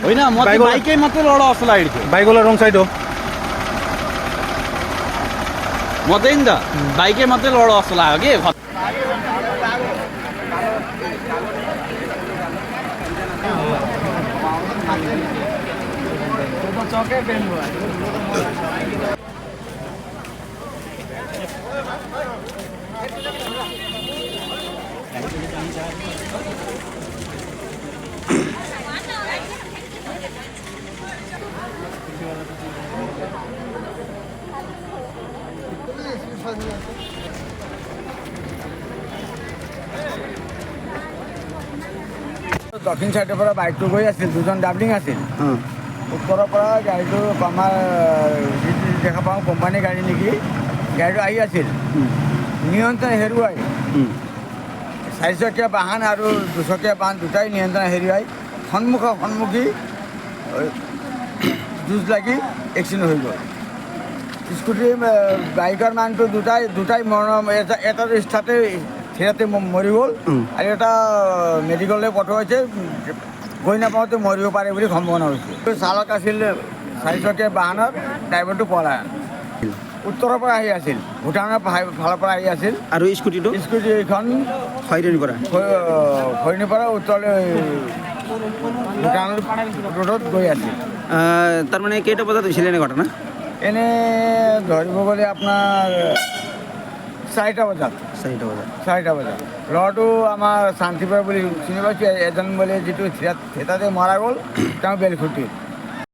होइन म चाहिँ बाइकै मात्रै लड जस्तो लागेको थियो बाइक वाला रङ साइड हो म चाहिँ नि त बाइकै मात्रै लड जस्तो लाग्यो कि দক্ষিণ সাইডৰ পৰা বাইকটো গৈ আছিল দুজন ডাবলিং আছিল উত্তৰৰ পৰা গাড়ীটো আমাৰ যিটো দেখা পাওঁ কোম্পানী গাড়ী নেকি গাড়ীটো আহি আছিল নিয়ন্ত্ৰণ হেৰুৱাই চাৰিচকীয়া বাহন আৰু দুচকীয়া বাহন দুটাই নিয়ন্ত্ৰণ হেৰুৱাই সন্মুখী যুঁজ লাগি এক্সিডেণ্ট হৈ গ'ল স্কুটি বাইকৰ মানুহটো দুটাই মৰণ এটা ষ্টাৰ্টে থিৰাতে মৰি গ'ল আৰু এটা মেডিকেললৈ পঠোৱাইছে গৈ নাপাওঁতে মৰিব পাৰে বুলি সম্ভাৱনা হৈছে চালক আছিল চাৰিচকীয়া বাহনত ড্ৰাইভাৰটো পলায়ন উত্তৰৰ পৰা আহি আছিল ভূটানৰ ফালৰ পৰা আহি আছিল আৰু স্কুটিখন খৈৰণিৰ পৰা উত্তৰলৈ ভূটান ৰোডত গৈ আছিল তাৰমানে কেইটা বজাত হৈছিলে এনে ঘটনা এনে ধৰিব গ'লে আপোনাৰ 4টা বজাত ল'ৰাটো আমাৰ শান্তিপুৰ বুলি চিনি পাইছোঁ এজন বোলে যিটো থিতাতে মৰা গ'ল তেওঁ বেলখুটিত